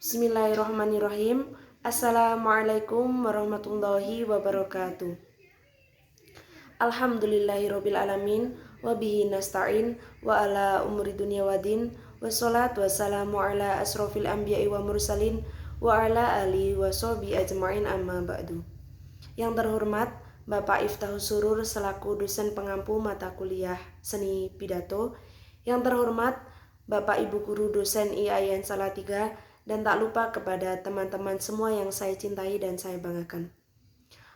Bismillahirrahmanirrahim. Assalamualaikum warahmatullahi wabarakatuh. Alhamdulillahirabbil alamin wa bihi nasta'in wa ala umuri dunya waddin wassalatu wassalamu ala asrofil anbiya'i wa mursalin wa ala alihi wa sahbihi ajma'in amma ba'du. Yang terhormat Bapak Iftahus Surur selaku dosen pengampu mata kuliah seni pidato. Yang terhormat Bapak Ibu Guru dosen IAIN Salatiga, dan tak lupa kepada teman-teman semua yang saya cintai dan saya banggakan.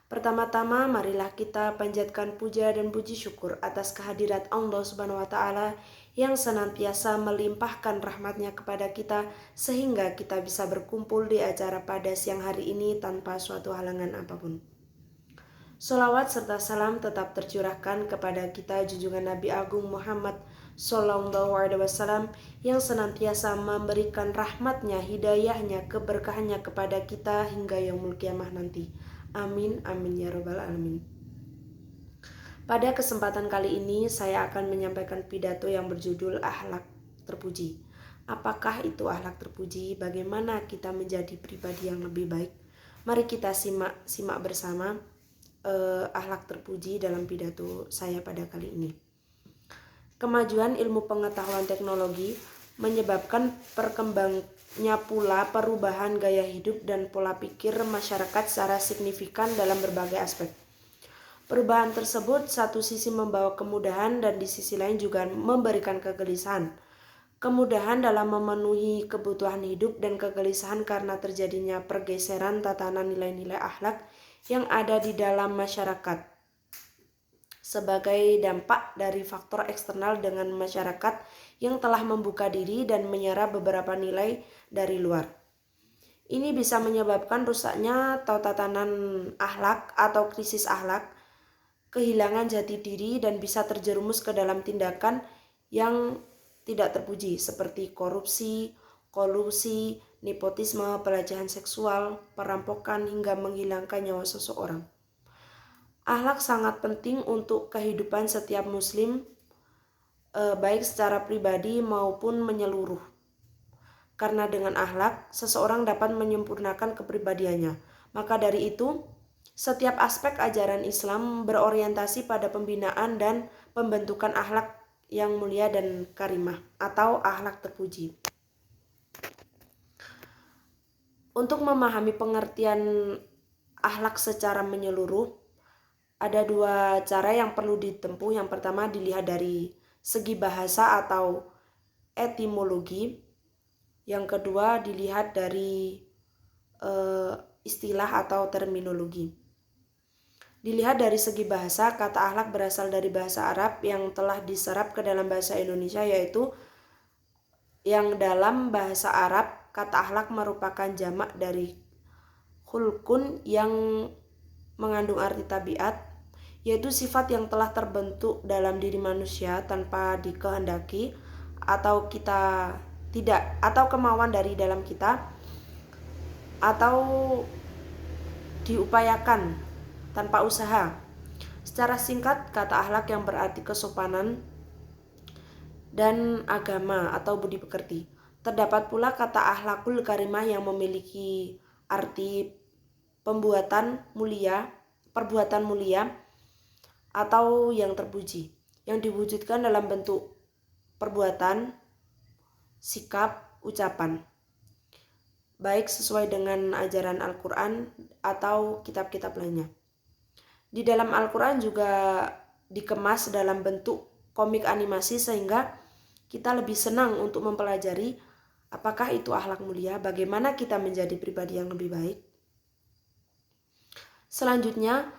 Pertama-tama marilah kita panjatkan puja dan puji syukur atas kehadirat Allah Subhanahu wa taala yang senantiasa melimpahkan rahmatnya kepada kita sehingga kita bisa berkumpul di acara pada siang hari ini tanpa suatu halangan apapun. Sholawat serta salam tetap tercurahkan kepada kita junjungan Nabi Agung Muhammad Sallallahu Alaihi Wasallam yang senantiasa memberikan rahmatnya, hidayahnya, keberkahannya kepada kita hingga yaumul kiamah nanti. Amin, amin ya robbal alamin. Pada kesempatan kali ini saya akan menyampaikan pidato yang berjudul Akhlak Terpuji. Apakah itu akhlak terpuji? Bagaimana kita menjadi pribadi yang lebih baik? Mari kita simak bersama akhlak terpuji dalam pidato saya pada kali ini. Kemajuan ilmu pengetahuan teknologi menyebabkan perkembangannya pula perubahan gaya hidup dan pola pikir masyarakat secara signifikan dalam berbagai aspek. Perubahan tersebut satu sisi membawa kemudahan dan di sisi lain juga memberikan kegelisahan. Kemudahan dalam memenuhi kebutuhan hidup dan kegelisahan karena terjadinya pergeseran tatanan nilai-nilai akhlak yang ada di dalam masyarakat sebagai dampak dari faktor eksternal dengan masyarakat yang telah membuka diri dan menyerap beberapa nilai dari luar. Ini bisa menyebabkan rusaknya tatanan akhlak atau krisis akhlak, kehilangan jati diri, dan bisa terjerumus ke dalam tindakan yang tidak terpuji seperti korupsi, kolusi, nepotisme, pelecehan seksual, perampokan, hingga menghilangkan nyawa seseorang. Akhlak sangat penting untuk kehidupan setiap muslim, baik secara pribadi maupun menyeluruh. Karena dengan akhlak, seseorang dapat menyempurnakan kepribadiannya. Maka dari itu, setiap aspek ajaran Islam berorientasi pada pembinaan dan pembentukan akhlak yang mulia dan karimah atau akhlak terpuji. Untuk memahami pengertian akhlak secara menyeluruh, ada dua cara yang perlu ditempuh. Yang pertama dilihat dari segi bahasa atau etimologi. Yang kedua dilihat dari istilah atau terminologi. Dilihat dari segi bahasa, kata akhlak berasal dari bahasa Arab yang telah diserap ke dalam bahasa Indonesia, yaitu yang dalam bahasa Arab kata akhlak merupakan jamak dari khulqun yang mengandung arti tabiat, yaitu sifat yang telah terbentuk dalam diri manusia tanpa dikehendaki atau kita tidak, atau kemauan dari dalam kita, atau diupayakan tanpa usaha. Secara singkat, kata akhlak yang berarti kesopanan dan agama atau budi pekerti. Terdapat pula kata akhlakul karimah yang memiliki arti perbuatan mulia atau yang terpuji, yang diwujudkan dalam bentuk perbuatan, sikap, ucapan, baik sesuai dengan ajaran Al-Quran atau kitab-kitab lainnya. Di dalam Al-Quran juga dikemas dalam bentuk komik animasi sehingga kita lebih senang untuk mempelajari apakah itu akhlak mulia, bagaimana kita menjadi pribadi yang lebih baik. Selanjutnya,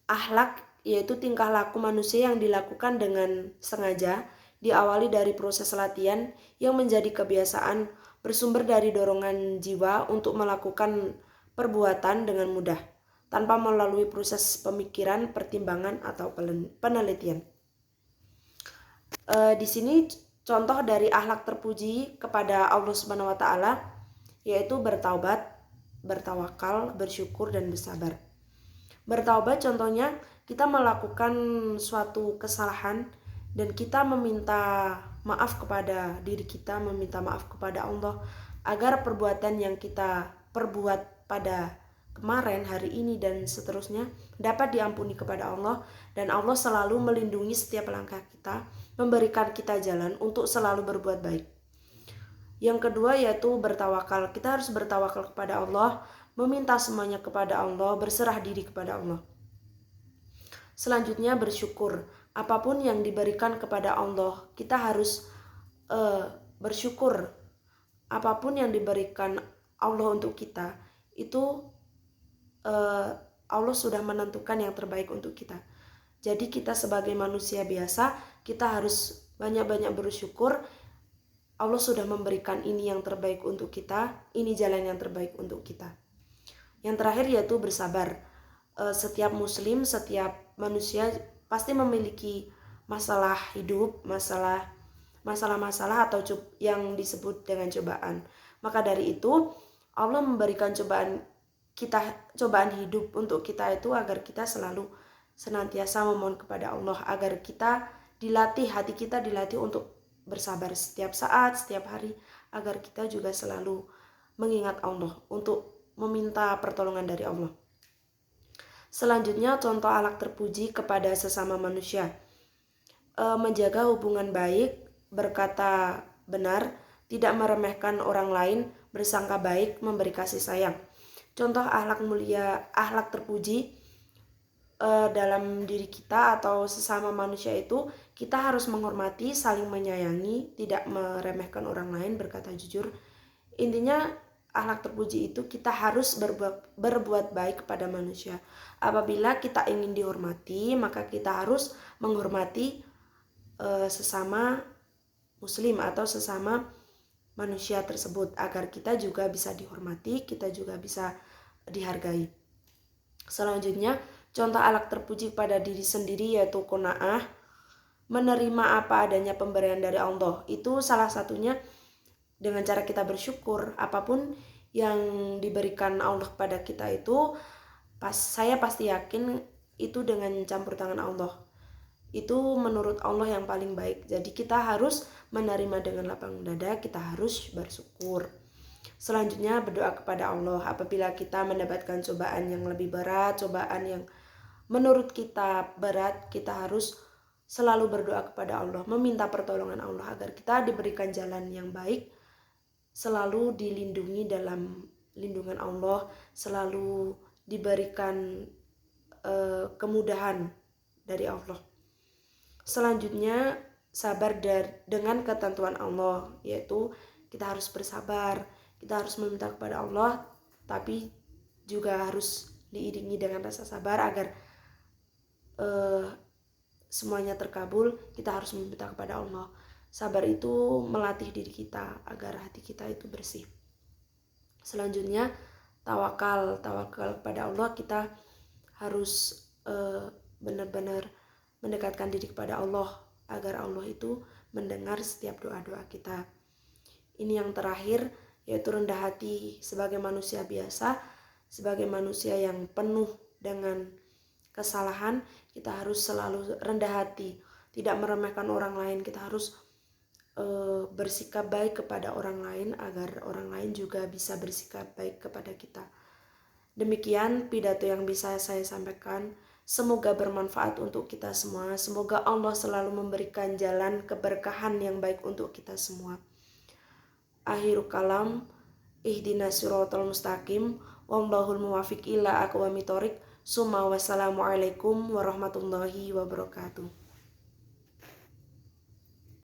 akhlak yaitu tingkah laku manusia yang dilakukan dengan sengaja, diawali dari proses latihan yang menjadi kebiasaan, bersumber dari dorongan jiwa untuk melakukan perbuatan dengan mudah, tanpa melalui proses pemikiran, pertimbangan, atau penelitian. Di sini contoh dari akhlak terpuji kepada Allah Subhanahu wa taala yaitu bertaubat, bertawakal, bersyukur, dan bersabar. Bertaubat contohnya kita melakukan suatu kesalahan dan kita meminta maaf kepada diri kita, meminta maaf kepada Allah agar perbuatan yang kita perbuat pada kemarin, hari ini, dan seterusnya dapat diampuni kepada Allah, dan Allah selalu melindungi setiap langkah kita, memberikan kita jalan untuk selalu berbuat baik. Yang kedua yaitu bertawakal. Kita harus bertawakal kepada Allah, meminta semuanya kepada Allah, berserah diri kepada Allah. Selanjutnya bersyukur. Apapun yang diberikan kepada Allah, kita harus bersyukur. Apapun yang diberikan Allah untuk kita, itu Allah sudah menentukan yang terbaik untuk kita. Jadi kita sebagai manusia biasa, kita harus banyak-banyak bersyukur. Allah sudah memberikan ini yang terbaik untuk kita, ini jalan yang terbaik untuk kita. Yang terakhir yaitu bersabar. Setiap muslim, setiap manusia pasti memiliki masalah hidup, masalah-masalah atau yang disebut dengan cobaan. Maka dari itu Allah memberikan cobaan hidup untuk kita itu agar kita selalu senantiasa memohon kepada Allah, agar kita dilatih, hati kita dilatih untuk bersabar setiap saat, setiap hari, agar kita juga selalu mengingat Allah, untuk meminta pertolongan dari Allah. Selanjutnya, contoh akhlak terpuji kepada sesama manusia. Menjaga hubungan baik, berkata benar, tidak meremehkan orang lain, bersangka baik, memberi kasih sayang. Contoh akhlak mulia, akhlak terpuji dalam diri kita atau sesama manusia itu, kita harus menghormati, saling menyayangi, tidak meremehkan orang lain, berkata jujur. Intinya akhlak terpuji itu kita harus berbuat baik kepada manusia. Apabila kita ingin dihormati, maka kita harus menghormati sesama muslim atau sesama manusia tersebut, agar kita juga bisa dihormati, kita juga bisa dihargai. Selanjutnya, contoh akhlak terpuji pada diri sendiri yaitu qanaah, menerima apa adanya pemberian dari Allah. Itu salah satunya dengan cara kita bersyukur. Apapun yang diberikan Allah pada kita itu, saya pasti yakin itu dengan campur tangan Allah. Itu menurut Allah yang paling baik. Jadi kita harus menerima dengan lapang dada, kita harus bersyukur. Selanjutnya berdoa kepada Allah. Apabila kita mendapatkan cobaan yang lebih berat, cobaan yang menurut kita berat, kita harus selalu berdoa kepada Allah, meminta pertolongan Allah agar kita diberikan jalan yang baik, selalu dilindungi dalam lindungan Allah, selalu diberikan kemudahan dari Allah. Selanjutnya, sabar dengan ketentuan Allah, yaitu kita harus bersabar, kita harus meminta kepada Allah, tapi juga harus diiringi dengan rasa sabar agar semuanya terkabul. Kita harus meminta kepada Allah. Sabar itu melatih diri kita agar hati kita itu bersih. Selanjutnya, tawakal kepada Allah. Kita harus benar-benar mendekatkan diri kepada Allah agar Allah itu mendengar setiap doa-doa kita. Ini yang terakhir, yaitu rendah hati sebagai manusia biasa, sebagai manusia yang penuh dengan kesalahan. Kita harus selalu rendah hati, tidak meremehkan orang lain. Kita harus bersikap baik kepada orang lain agar orang lain juga bisa bersikap baik kepada kita. Demikian pidato yang bisa saya sampaikan. Semoga bermanfaat untuk kita semua. Semoga Allah selalu memberikan jalan keberkahan yang baik untuk kita semua. Akhirul kalam, ihdinas siratal mustaqim, wallahul muwaffiq ila aqwamit thoriq. Wassalamualaikum warahmatullahi wabarakatuh.